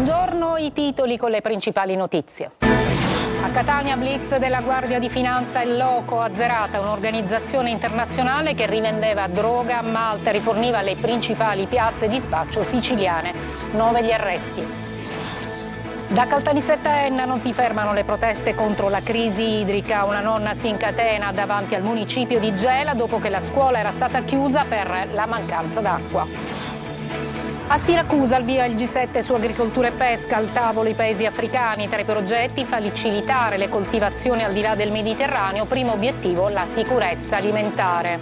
Buongiorno, i titoli con le principali notizie. A Catania blitz della Guardia di Finanza e Loco, azzerata un'organizzazione internazionale che rivendeva droga a Malta e riforniva le principali piazze di spaccio siciliane. 9 gli arresti. Da Caltanissetta a Enna non si fermano le proteste contro la crisi idrica. Una nonna si incatena davanti al municipio di Gela dopo che la scuola era stata chiusa per la mancanza d'acqua. A Siracusa al via il G7 su agricoltura e pesca, al tavolo i paesi africani. Tra i progetti facilitare le coltivazioni al di là del Mediterraneo, primo obiettivo la sicurezza alimentare.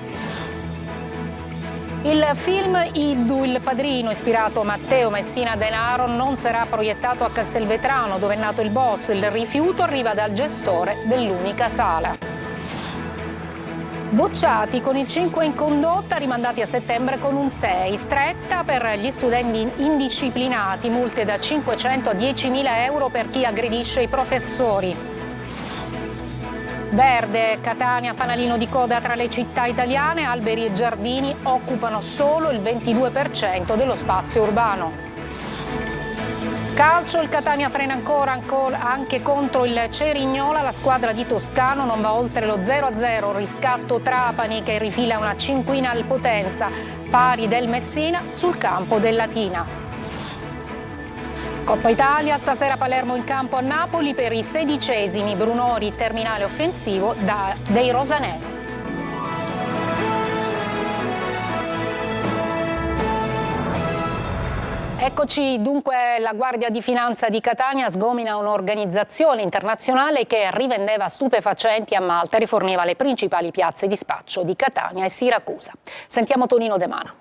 Il film Iddu, il padrino, ispirato a Matteo Messina Denaro, non sarà proiettato a Castelvetrano, dove è nato il boss. Il rifiuto arriva dal gestore dell'unica sala. Bocciati con il 5 in condotta, rimandati a settembre con un 6. Stretta per gli studenti indisciplinati, multe da 500 a 10.000 euro per chi aggredisce i professori. Verde, Catania, fanalino di coda tra le città italiane, alberi e giardini occupano solo il 22% dello spazio urbano. Calcio, il Catania frena ancora anche contro il Cerignola, la squadra di Toscano non va oltre lo 0-0, riscatto Trapani che rifila una cinquina al Potenza, pari del Messina sul campo del Latina. Coppa Italia, stasera Palermo in campo a Napoli per i 16esimi, Brunori terminale offensivo dei rosaneri. Eccoci, dunque la Guardia di Finanza di Catania sgomina un'organizzazione internazionale che rivendeva stupefacenti a Malta e riforniva le principali piazze di spaccio di Catania e Siracusa. Sentiamo Tonino De Mano.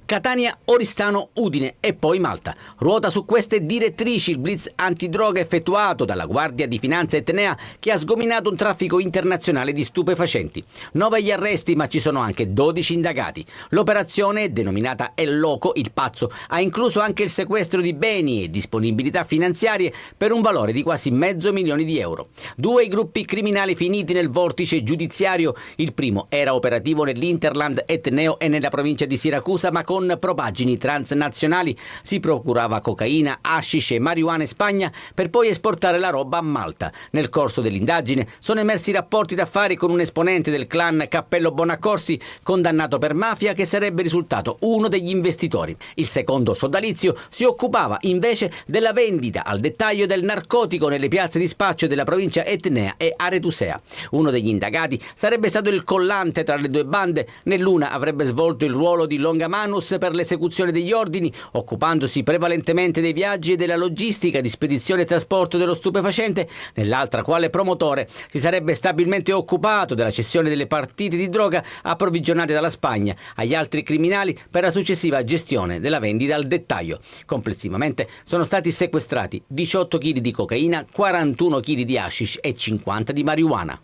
Catania, Oristano, Udine e poi Malta. Ruota su queste direttrici il blitz antidroga effettuato dalla Guardia di Finanza etnea che ha sgominato un traffico internazionale di stupefacenti. 9 gli arresti, ma ci sono anche 12 indagati. L'operazione, denominata El Loco, il pazzo, ha incluso anche il sequestro di beni e disponibilità finanziarie per un valore di quasi $500.000 di euro. 2 i gruppi criminali finiti nel vortice giudiziario. Il primo era operativo nell'Interland etneo e nella provincia di Siracusa, ma con propaggini transnazionali si procurava cocaina, hashish e marijuana in Spagna per poi esportare la roba a Malta. Nel corso dell'indagine sono emersi rapporti d'affari con un esponente del clan Cappello Bonaccorsi, condannato per mafia, che sarebbe risultato uno degli investitori. Il secondo sodalizio si occupava invece della vendita al dettaglio del narcotico nelle piazze di spaccio della provincia etnea e Aretusea. Uno degli indagati sarebbe stato il collante tra le due bande. Nell'una avrebbe svolto il ruolo di longamanus per l'esecuzione degli ordini, occupandosi prevalentemente dei viaggi e della logistica di spedizione e trasporto dello stupefacente. Nell'altra, quale promotore, si sarebbe stabilmente occupato della cessione delle partite di droga approvvigionate dalla Spagna agli altri criminali per la successiva gestione della vendita al dettaglio. Complessivamente sono stati sequestrati 18 kg di cocaina, 41 kg di hashish e 50 di marijuana.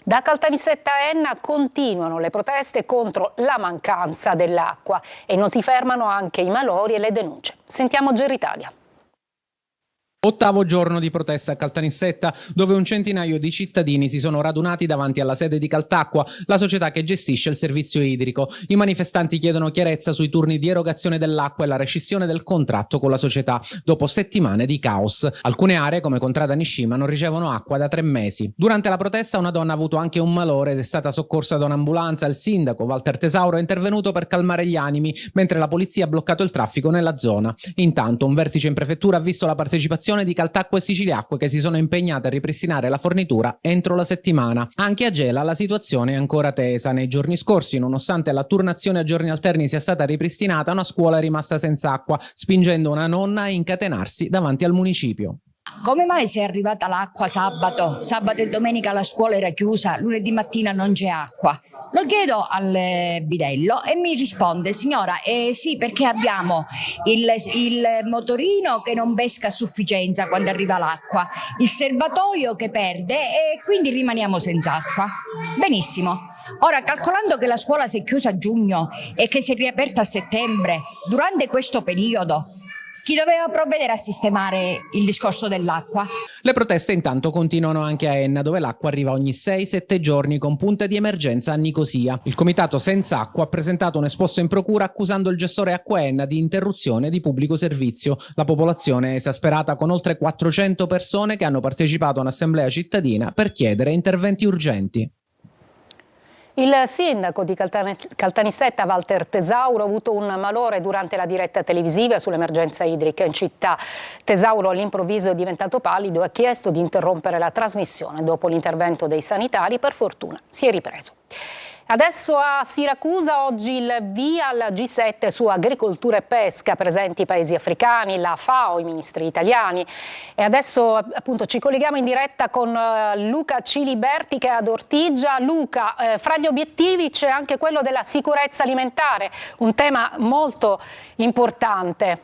Da Caltanissetta a Enna continuano le proteste contro la mancanza dell'acqua e non si fermano anche i malori e le denunce. Sentiamo Geritalia. 8° giorno di protesta a Caltanissetta, dove un centinaio di cittadini si sono radunati davanti alla sede di Caltacqua, la società che gestisce il servizio idrico. I manifestanti chiedono chiarezza sui turni di erogazione dell'acqua e la rescissione del contratto con la società, dopo settimane di caos. Alcune aree, come Contrada Nishima, non ricevono acqua da 3 mesi. Durante la protesta una donna ha avuto anche un malore ed è stata soccorsa da un'ambulanza. Il sindaco, Walter Tesauro, è intervenuto per calmare gli animi, mentre la polizia ha bloccato il traffico nella zona. Intanto un vertice in prefettura ha visto la partecipazione di Caltacqua e Siciliacque, che si sono impegnate a ripristinare la fornitura entro la settimana. Anche a Gela la situazione è ancora tesa. Nei giorni scorsi, nonostante la turnazione a giorni alterni sia stata ripristinata, una scuola è rimasta senza acqua, spingendo una nonna a incatenarsi davanti al municipio. Come mai se è arrivata l'acqua sabato? Sabato e domenica la scuola era chiusa, lunedì mattina non c'è acqua. Lo chiedo al bidello e mi risponde: signora, sì, perché abbiamo il motorino che non pesca a sufficienza quando arriva l'acqua, il serbatoio che perde e quindi rimaniamo senza acqua. Benissimo. Ora, calcolando che la scuola si è chiusa a giugno e che si è riaperta a settembre, durante questo periodo Chi doveva provvedere a sistemare il discorso dell'acqua? Le proteste intanto continuano anche a Enna, dove l'acqua arriva ogni 6-7 giorni con punte di emergenza a Nicosia. Il comitato Senza Acqua ha presentato un esposto in procura accusando il gestore Acqua Enna di interruzione di pubblico servizio. La popolazione è esasperata, con oltre 400 persone che hanno partecipato a un'assemblea cittadina per chiedere interventi urgenti. Il sindaco di Caltanissetta, Walter Tesauro, ha avuto un malore durante la diretta televisiva sull'emergenza idrica in città. Tesauro all'improvviso è diventato pallido e ha chiesto di interrompere la trasmissione. Dopo l'intervento dei sanitari, per fortuna, si è ripreso. Adesso a Siracusa oggi il via al G7 su agricoltura e pesca, presenti i paesi africani, la FAO, i ministri italiani. E adesso appunto ci colleghiamo in diretta con Luca Ciliberti che è ad Ortigia. Luca, fra gli obiettivi c'è anche quello della sicurezza alimentare, un tema molto importante.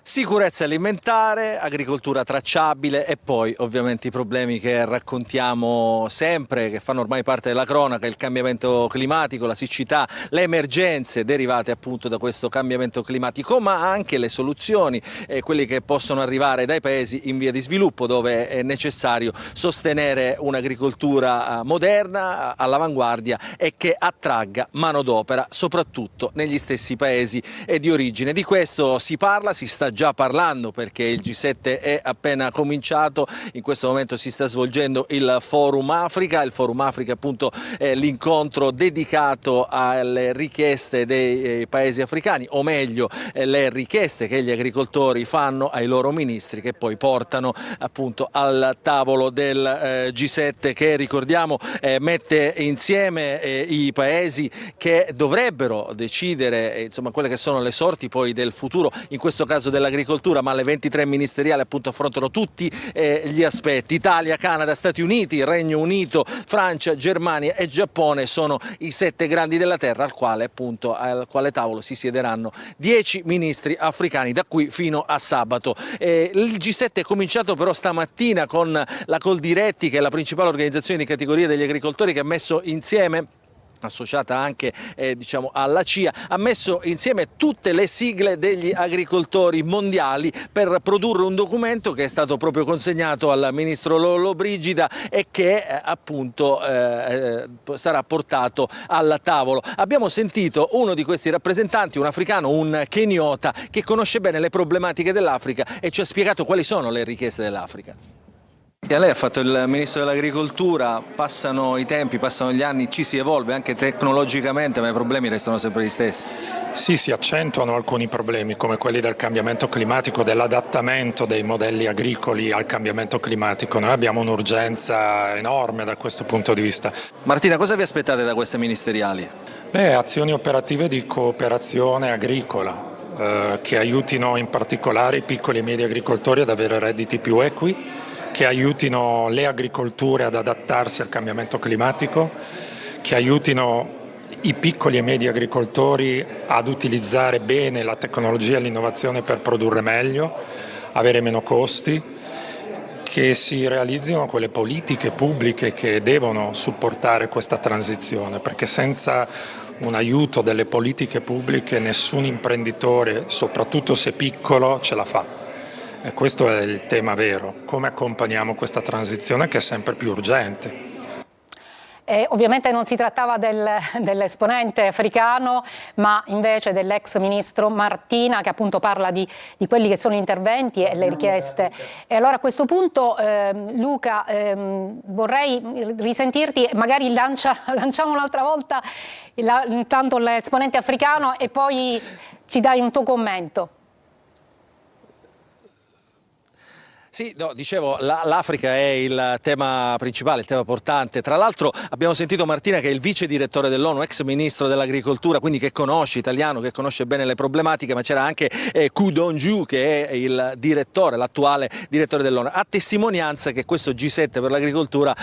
Sicurezza alimentare, agricoltura tracciabile e poi ovviamente i problemi che raccontiamo sempre, che fanno ormai parte della cronaca, il cambiamento climatico, la siccità, le emergenze derivate appunto da questo cambiamento climatico, ma anche le soluzioni, quelli che possono arrivare dai paesi in via di sviluppo, dove è necessario sostenere un'agricoltura moderna, all'avanguardia e che attragga manodopera, soprattutto negli stessi paesi di origine. Di questo si parla, si sta già parlando perché il G7 è appena cominciato, in questo momento si sta svolgendo il Forum Africa. Il Forum Africa appunto è l'incontro dedicato alle richieste dei paesi africani, o meglio le richieste che gli agricoltori fanno ai loro ministri, che poi portano appunto al tavolo del G7, che ricordiamo mette insieme i paesi che dovrebbero decidere insomma quelle che sono le sorti poi del futuro, in questo caso dell'agricoltura, ma le 23 ministeriali appunto affrontano tutti gli aspetti. Italia, Canada, Stati Uniti, Regno Unito, Francia, Germania e Giappone sono i 7 grandi della terra al quale tavolo si siederanno 10 ministri africani da qui fino a sabato. Il G7 è cominciato però stamattina con la Coldiretti, che è la principale organizzazione di categoria degli agricoltori, che ha messo insieme, associata anche diciamo alla CIA, ha messo insieme tutte le sigle degli agricoltori mondiali per produrre un documento che è stato proprio consegnato al ministro Lollobrigida e che appunto sarà portato al tavolo. Abbiamo sentito uno di questi rappresentanti, un africano, un keniota, che conosce bene le problematiche dell'Africa e ci ha spiegato quali sono le richieste dell'Africa. Lei ha fatto il ministro dell'agricoltura, passano i tempi, passano gli anni, ci si evolve anche tecnologicamente, ma i problemi restano sempre gli stessi. Sì, si accentuano alcuni problemi come quelli del cambiamento climatico, dell'adattamento dei modelli agricoli al cambiamento climatico. Noi abbiamo un'urgenza enorme da questo punto di vista. Martina, cosa vi aspettate da queste ministeriali? Azioni operative di cooperazione agricola che aiutino in particolare i piccoli e medi agricoltori ad avere redditi più equi, che aiutino le agricolture ad adattarsi al cambiamento climatico, che aiutino i piccoli e medi agricoltori ad utilizzare bene la tecnologia e l'innovazione per produrre meglio, avere meno costi, che si realizzino quelle politiche pubbliche che devono supportare questa transizione, perché senza un aiuto delle politiche pubbliche nessun imprenditore, soprattutto se piccolo, ce la fa. E questo è il tema vero, come accompagniamo questa transizione che è sempre più urgente. Ovviamente non si trattava dell'esponente africano, ma invece dell'ex ministro Martina, che appunto parla di quelli che sono gli interventi e le richieste. E allora a questo punto, Luca, vorrei risentirti, magari lanciamo un'altra volta intanto l'esponente africano e poi ci dai un tuo commento. Sì, no, dicevo, l'Africa è il tema principale, il tema portante. Tra l'altro abbiamo sentito Martina, che è il vice direttore dell'ONU, ex ministro dell'agricoltura, quindi che conosce italiano, che conosce bene le problematiche, ma c'era anche Ku Dongju, che è il direttore, l'attuale direttore dell'ONU, a testimonianza che questo G7 per l'agricoltura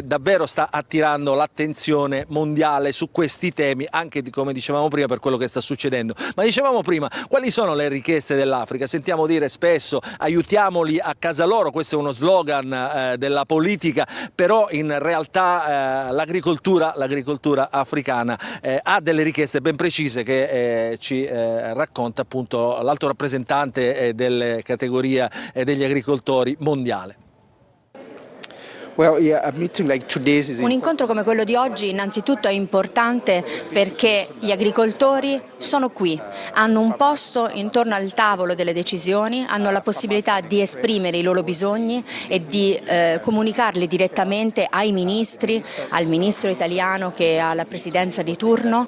davvero sta attirando l'attenzione mondiale su questi temi, anche come dicevamo prima per quello che sta succedendo. Ma dicevamo prima, quali sono le richieste dell'Africa? Sentiamo dire spesso aiutiamoli a casa casa loro. Questo è uno slogan della politica, però in realtà l'agricoltura africana ha delle richieste ben precise che ci racconta appunto l'alto rappresentante delle categorie degli agricoltori mondiale. Un incontro come quello di oggi innanzitutto è importante perché gli agricoltori sono qui, hanno un posto intorno al tavolo delle decisioni, hanno la possibilità di esprimere i loro bisogni e di comunicarli direttamente ai ministri, al ministro italiano che ha la presidenza di turno.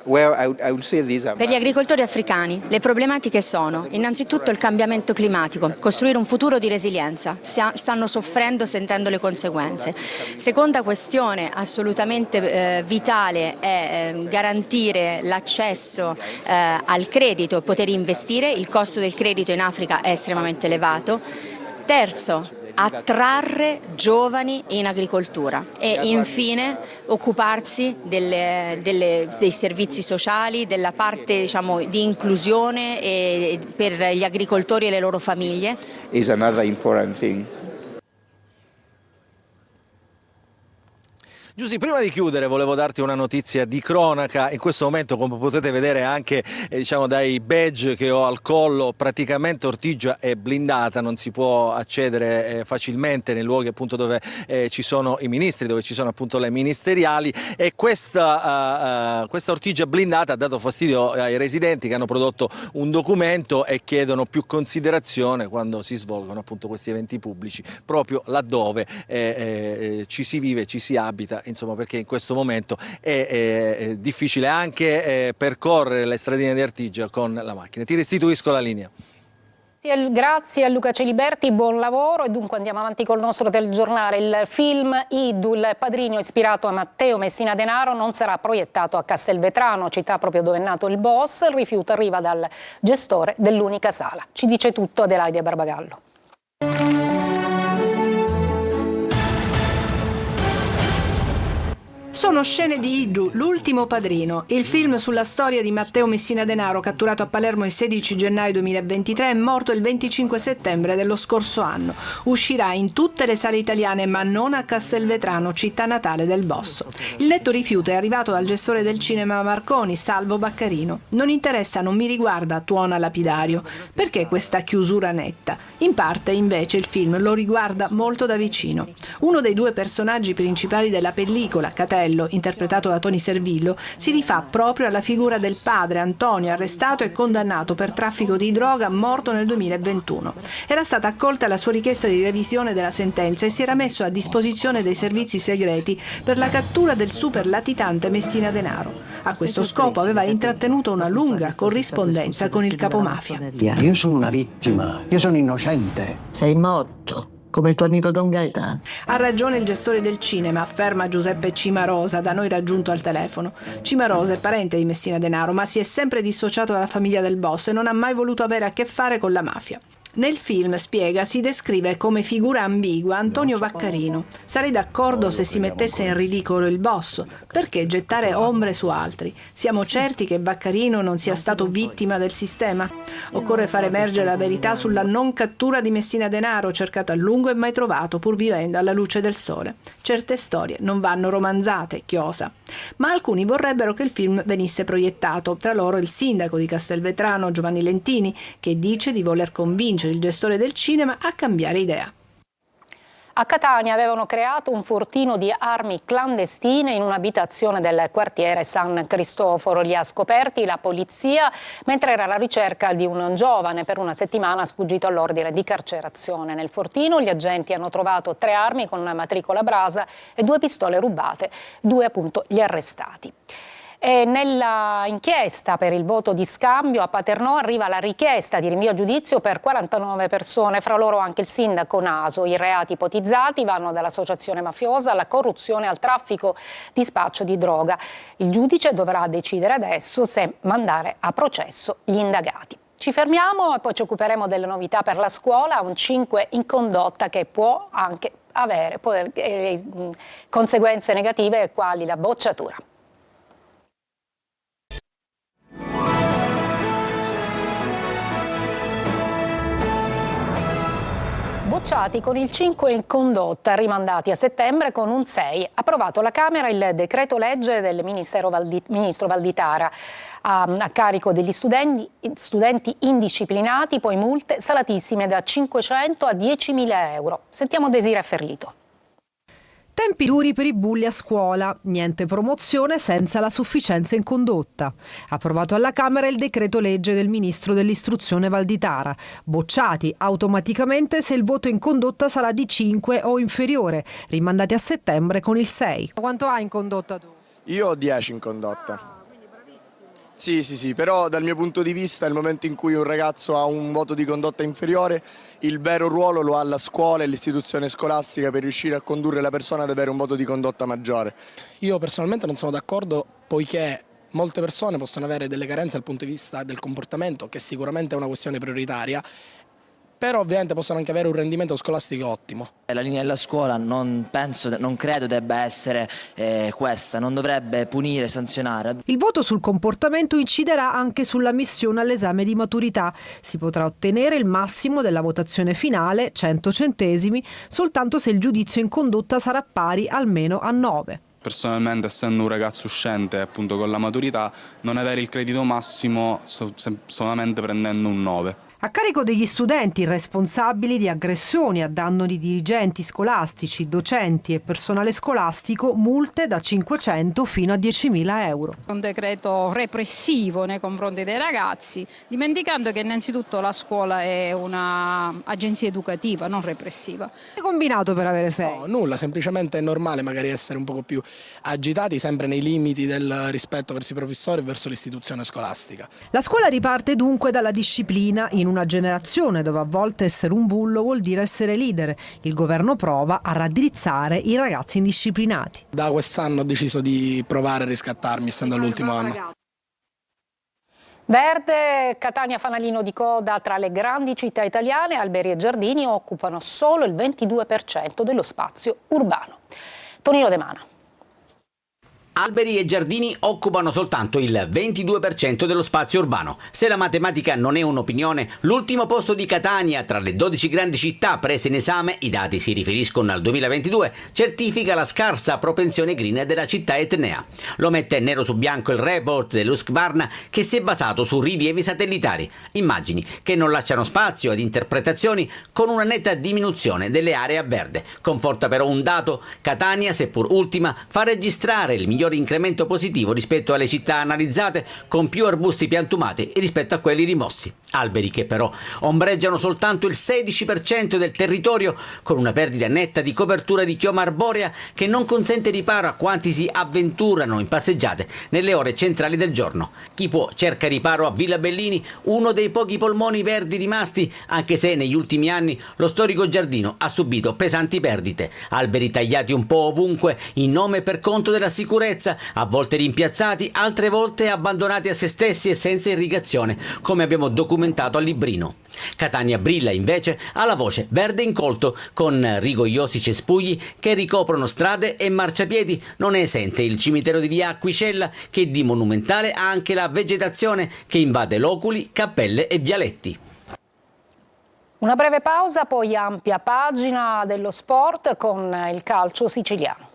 Per gli agricoltori africani le problematiche sono innanzitutto il cambiamento climatico, costruire un futuro di resilienza, stanno soffrendo, sentendo le conseguenze. Seconda questione assolutamente vitale è garantire l'accesso al credito e poter investire, il costo del credito in Africa è estremamente elevato. Terzo, attrarre giovani in agricoltura e infine occuparsi dei servizi sociali, della parte di inclusione per gli agricoltori e le loro famiglie. Is another important thing. Giusy, prima di chiudere volevo darti una notizia di cronaca. In questo momento, come potete vedere anche dai badge che ho al collo, praticamente Ortigia è blindata, non si può accedere facilmente nei luoghi appunto dove ci sono i ministri, dove ci sono appunto le ministeriali, e questa Ortigia blindata ha dato fastidio ai residenti che hanno prodotto un documento e chiedono più considerazione quando si svolgono appunto questi eventi pubblici, proprio laddove ci si vive, ci si abita, insomma, perché in questo momento è difficile anche percorrere le stradine di Ortigia con la macchina. Ti restituisco la linea. Grazie a Luca Celiberti, buon lavoro. E dunque andiamo avanti col nostro telegiornale. Il film Idul, Padrino, ispirato a Matteo Messina Denaro, non sarà proiettato a Castelvetrano, città proprio dove è nato il boss. Il rifiuto arriva dal gestore dell'unica sala. Ci dice tutto Adelaide Barbagallo. Sono scene di Iddu, l'ultimo padrino, il film sulla storia di Matteo Messina Denaro, catturato a Palermo il 16 gennaio 2023 e morto il 25 settembre dello scorso anno. Uscirà in tutte le sale italiane, ma non a Castelvetrano, città natale del boss. Il netto rifiuto è arrivato dal gestore del cinema Marconi, Salvo Baccarino. Non interessa, non mi riguarda, tuona lapidario. Perché questa chiusura netta? In parte, invece, il film lo riguarda molto da vicino. Uno dei due personaggi principali della pellicola, Catello, interpretato da Tony Servillo, si rifà proprio alla figura del padre Antonio, arrestato e condannato per traffico di droga, morto nel 2021. Era stata accolta la sua richiesta di revisione della sentenza e si era messo a disposizione dei servizi segreti per la cattura del super latitante Messina Denaro. A questo scopo aveva intrattenuto una lunga corrispondenza con il capomafia. Io sono una vittima, io sono innocente. Sei morto. Come il tuo amico Don Gaetano. Ha ragione il gestore del cinema, afferma Giuseppe Cimarosa, da noi raggiunto al telefono. Cimarosa è parente di Messina Denaro, ma si è sempre dissociato dalla famiglia del boss e non ha mai voluto avere a che fare con la mafia. Nel film, spiega, si descrive come figura ambigua Antonio Baccarino. Sarei d'accordo se si mettesse in ridicolo il boss. Perché gettare ombre su altri? Siamo certi che Baccarino non sia stato vittima del sistema? Occorre far emergere la verità sulla non cattura di Messina Denaro, cercato a lungo e mai trovato, pur vivendo alla luce del sole. Certe storie non vanno romanzate, chiosa. Ma alcuni vorrebbero che il film venisse proiettato, tra loro il sindaco di Castelvetrano, Giovanni Lentini, che dice di voler convincere il gestore del cinema a cambiare idea. A Catania avevano creato un fortino di armi clandestine in un'abitazione del quartiere San Cristoforo. Li ha scoperti la polizia mentre era alla ricerca di un giovane per una settimana sfuggito all'ordine di carcerazione. Nel fortino gli agenti hanno trovato 3 armi con una matricola Brasa e 2 pistole rubate, 2 appunto gli arrestati. E nella inchiesta per il voto di scambio a Paternò arriva la richiesta di rinvio a giudizio per 49 persone, fra loro anche il sindaco Naso. I reati ipotizzati vanno dall'associazione mafiosa alla corruzione al traffico di spaccio di droga. Il giudice dovrà decidere adesso se mandare a processo gli indagati. Ci fermiamo e poi ci occuperemo delle novità per la scuola, un 5 in condotta che può anche avere conseguenze negative quali la bocciatura. bocciati con il 5 in condotta, rimandati a settembre con un 6. Approvato alla Camera il decreto legge del ministro Valditara a carico degli studenti indisciplinati, poi multe salatissime da 500 a 10.000 euro. Sentiamo Desira Ferlito. Tempi duri per i bulli a scuola, niente promozione senza la sufficienza in condotta. Approvato alla Camera il decreto legge del ministro dell'istruzione Valditara. Bocciati automaticamente se il voto in condotta sarà di 5 o inferiore, rimandati a settembre con il 6. Quanto hai in condotta tu? Io ho 10 in condotta. Sì, però dal mio punto di vista nel momento in cui un ragazzo ha un voto di condotta inferiore, il vero ruolo lo ha la scuola e l'istituzione scolastica per riuscire a condurre la persona ad avere un voto di condotta maggiore. Io personalmente non sono d'accordo, poiché molte persone possono avere delle carenze dal punto di vista del comportamento, che sicuramente è una questione prioritaria, però ovviamente possono anche avere un rendimento scolastico ottimo. La linea della scuola non credo debba essere questa, non dovrebbe punire, sanzionare. Il voto sul comportamento inciderà anche sull'ammissione all'esame di maturità. Si potrà ottenere il massimo della votazione finale, 100 centesimi, soltanto se il giudizio in condotta sarà pari almeno a 9. Personalmente, essendo un ragazzo uscente appunto con la maturità, non avere il credito massimo solamente prendendo un 9. A carico degli studenti responsabili di aggressioni a danno di dirigenti scolastici, docenti e personale scolastico, multe da 500 fino a 10.000 euro. Un decreto repressivo nei confronti dei ragazzi, dimenticando che innanzitutto la scuola è un'agenzia educativa, non repressiva. Che hai combinato per avere 6? No, nulla, semplicemente è normale magari essere un poco più agitati, sempre nei limiti del rispetto verso i professori e verso l'istituzione scolastica. La scuola riparte dunque dalla disciplina in una generazione dove a volte essere un bullo vuol dire essere leader. Il governo prova a raddrizzare i ragazzi indisciplinati. Da quest'anno ho deciso di provare a riscattarmi, essendo l'ultimo anno. Verde, Catania fanalino di coda tra le grandi città italiane, alberi e giardini occupano solo il 22% dello spazio urbano. Tonino De Mana. Alberi e giardini occupano soltanto il 22% dello spazio urbano. Se la matematica non è un'opinione, l'ultimo posto di Catania tra le 12 grandi città prese in esame, i dati si riferiscono al 2022, certifica la scarsa propensione green della città etnea. Lo mette nero su bianco il report dell'Husqvarna, che si è basato su rilievi satellitari. Immagini che non lasciano spazio ad interpretazioni, con una netta diminuzione delle aree a verde. Conforta però un dato: Catania, seppur ultima, fa registrare il miglior incremento positivo rispetto alle città analizzate, con più arbusti piantumati rispetto a quelli rimossi. Alberi che però ombreggiano soltanto il 16% del territorio, con una perdita netta di copertura di chioma arborea che non consente riparo a quanti si avventurano in passeggiate nelle ore centrali del giorno. Chi può cerca riparo a Villa Bellini, uno dei pochi polmoni verdi rimasti, anche se negli ultimi anni lo storico giardino ha subito pesanti perdite. Alberi tagliati un po' ovunque, in nome e per conto della sicurezza, a volte rimpiazzati, altre volte abbandonati a se stessi e senza irrigazione, come abbiamo documentato a Librino. Catania brilla invece alla voce verde incolto, con rigogliosi cespugli che ricoprono strade e marciapiedi. Non è esente il cimitero di via Acquicella, che di monumentale ha anche la vegetazione che invade loculi, cappelle e vialetti. Una breve pausa, poi ampia pagina dello sport con il calcio siciliano.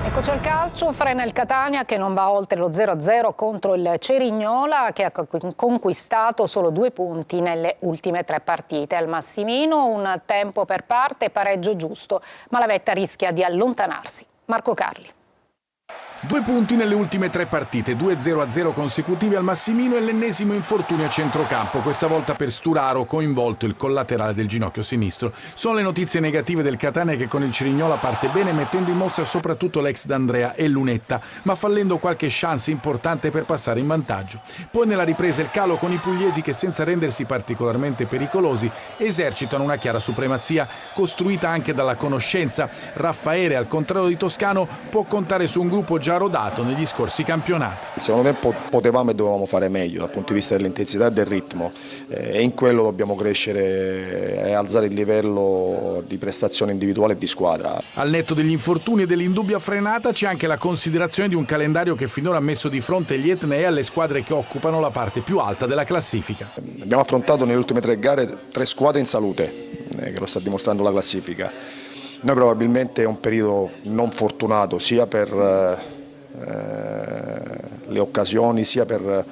Eccoci al calcio, frena il Catania che non va oltre lo 0-0 contro il Cerignola, che ha conquistato solo 2 punti nelle ultime 3 partite. Al Massimino un tempo per parte, pareggio giusto, ma la vetta rischia di allontanarsi. Marco Carli. 2 punti nelle ultime 3 partite, 2 0-0 consecutivi al Massimino e l'ennesimo infortunio a centrocampo, questa volta per Sturaro, coinvolto il collaterale del ginocchio sinistro. Sono le notizie negative del Catania, che con il Cerignola parte bene, mettendo in mostra soprattutto l'ex D'Andrea e Lunetta, ma fallendo qualche chance importante per passare in vantaggio. Poi nella ripresa il calo, con i pugliesi che, senza rendersi particolarmente pericolosi, esercitano una chiara supremazia, costruita anche dalla conoscenza. Raffaele, al contrario di Toscano, può contare su un gruppo già già rodato negli scorsi campionati. Il secondo tempo potevamo e dovevamo fare meglio dal punto di vista dell'intensità e del ritmo, e in quello dobbiamo crescere e alzare il livello di prestazione individuale e di squadra. Al netto degli infortuni e dell'indubbia frenata c'è anche la considerazione di un calendario che finora ha messo di fronte gli etnei alle squadre che occupano la parte più alta della classifica. Abbiamo affrontato nelle ultime 3 gare 3 squadre in salute, che lo sta dimostrando la classifica. Noi probabilmente è un periodo non fortunato sia per le occasioni sia per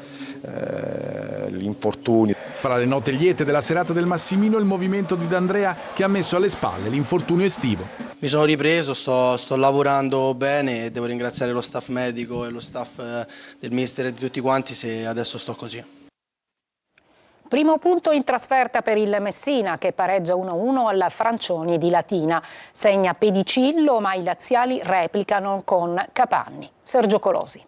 gli infortuni. Fra le note liete della serata del Massimino il movimento di D'Andrea che ha messo alle spalle l'infortunio estivo. Mi sono ripreso, sto lavorando bene e devo ringraziare lo staff medico e lo staff del mister e di tutti quanti se adesso sto così. Primo punto in trasferta per il Messina che pareggia 1-1 alla Francioni di Latina. Segna Pedicillo ma i laziali replicano con Capanni. Sergio Colosi.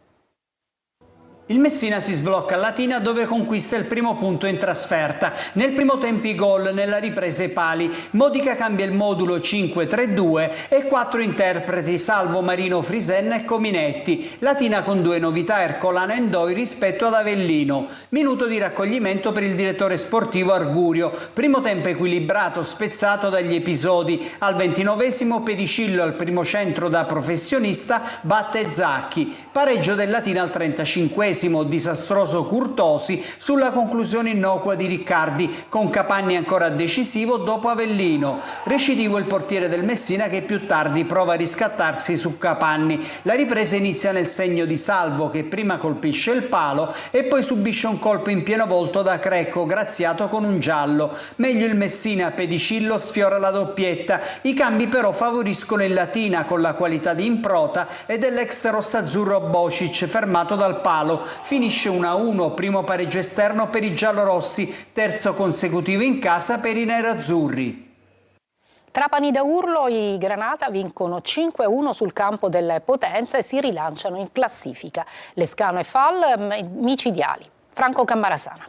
Il Messina si sblocca a Latina dove conquista il primo punto in trasferta. Nel primo tempo i gol, nella ripresa i pali. Modica cambia il modulo 5-3-2 e 4 interpreti salvo Marino Frisenna e Cominetti. Latina con 2 novità, Ercolano e Ndoi rispetto ad Avellino. Minuto di raccoglimento per il direttore sportivo Argurio. Primo tempo equilibrato, spezzato dagli episodi. Al 29esimo Pedicillo al primo centro da professionista batte Zacchi. Pareggio del Latina al 35esimo. Disastroso Curtosi sulla conclusione innocua di Riccardi, con Capanni ancora decisivo dopo Avellino. Recidivo il portiere del Messina che più tardi prova a riscattarsi su Capanni. La ripresa inizia nel segno di Salvo che prima colpisce il palo e poi subisce un colpo in pieno volto da Crecco, graziato con un giallo. Meglio il Messina, Pedicillo sfiora la doppietta. I cambi però favoriscono il Latina con la qualità di Improta e dell'ex rossazzurro Bocic fermato dal palo. Finisce 1-1, primo pareggio esterno per i giallorossi, terzo consecutivo in casa per i nerazzurri. Trapani da urlo, i Granata vincono 5-1 sul campo del Potenza e si rilanciano in classifica. Lescano e Fall micidiali. Franco Cammarasana.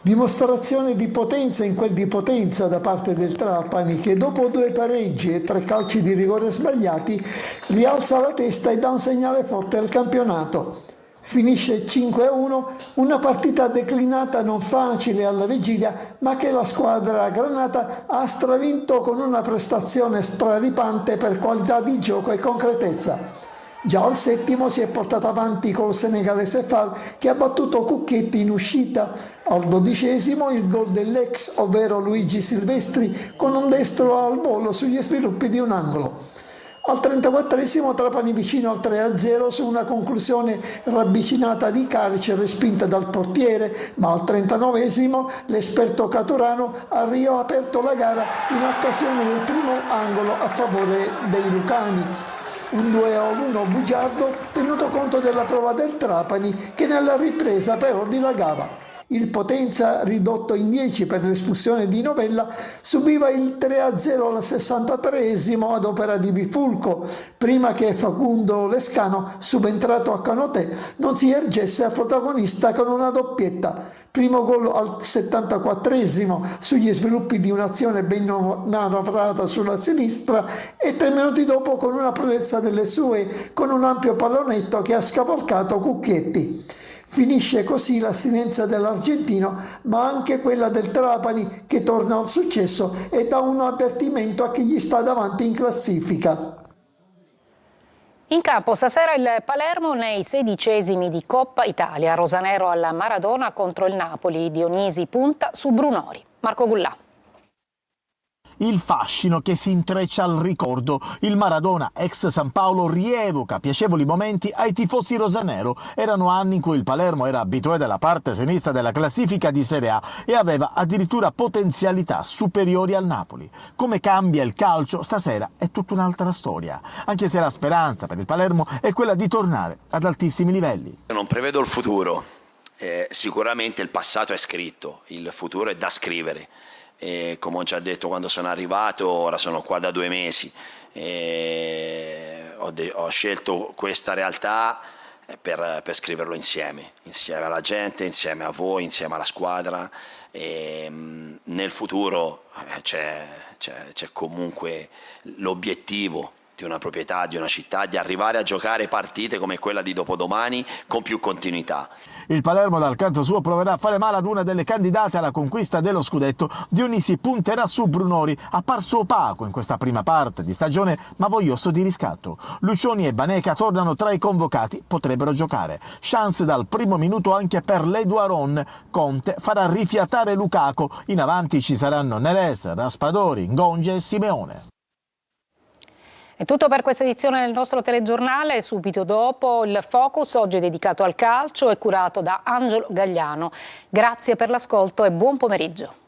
Dimostrazione di potenza in quel di Potenza da parte del Trapani che dopo 2 pareggi e 3 calci di rigore sbagliati rialza la testa e dà un segnale forte al campionato. Finisce 5-1, una partita declinata non facile alla vigilia, ma che la squadra granata ha stravinto con una prestazione straripante per qualità di gioco e concretezza. Già al 7° si è portato avanti col senegalese Fall che ha battuto Cucchetti in uscita. Al 12° il gol dell'ex, ovvero Luigi Silvestri, con un destro al volo sugli sviluppi di un angolo. Al 34° Trapani vicino al 3-0 su una conclusione ravvicinata di calcio respinta dal portiere, ma al 39° l'esperto Caturano ha riaperto la gara in occasione del primo angolo a favore dei lucani. Un 2-1 bugiardo tenuto conto della prova del Trapani che nella ripresa però dilagava. Il Potenza, ridotto in 10 per l'espulsione di Novella, subiva il 3-0 al 63° ad opera di Bifulco, prima che Facundo Lescano, subentrato a Canotè, non si ergesse a protagonista con una doppietta. Primo gol al 74° sugli sviluppi di un'azione ben manovrata sulla sinistra e 3 minuti dopo con una prodezza delle sue, con un ampio pallonetto che ha scavalcato Cucchetti. Finisce così l'astinenza dell'argentino, ma anche quella del Trapani che torna al successo e dà un avvertimento a chi gli sta davanti in classifica. In campo stasera il Palermo nei 16esimi di Coppa Italia. Rosanero alla Maradona contro il Napoli. Dionisi punta su Brunori. Marco Gullà. Il fascino che si intreccia al ricordo. Il Maradona, ex San Paolo, rievoca piacevoli momenti ai tifosi rosanero. Erano anni in cui il Palermo era abitué dalla parte sinistra della classifica di Serie A e aveva addirittura potenzialità superiori al Napoli. Come cambia il calcio stasera è tutta un'altra storia, anche se la speranza per il Palermo è quella di tornare ad altissimi livelli. Non prevedo il futuro, sicuramente il passato è scritto, il futuro è da scrivere. E come ho già detto quando sono arrivato, ora sono qua da 2 mesi, ho scelto questa realtà per scriverlo insieme alla gente, insieme a voi, insieme alla squadra. E nel futuro c'è comunque l'obiettivo di una proprietà, di una città, di arrivare a giocare partite come quella di dopodomani con più continuità. Il Palermo dal canto suo proverà a fare male ad una delle candidate alla conquista dello scudetto. Dionisi punterà su Brunori, apparso opaco in questa prima parte di stagione ma voglioso di riscatto. Lucioni e Baneca tornano tra i convocati, potrebbero giocare. Chance dal primo minuto anche per l'Eduaron. Conte farà rifiatare Lukaku, in avanti ci saranno Neres, Raspadori, Ngonge e Simeone. È tutto per questa edizione del nostro telegiornale. Subito dopo il Focus, oggi dedicato al calcio, è curato da Angelo Gagliano. Grazie per l'ascolto e buon pomeriggio.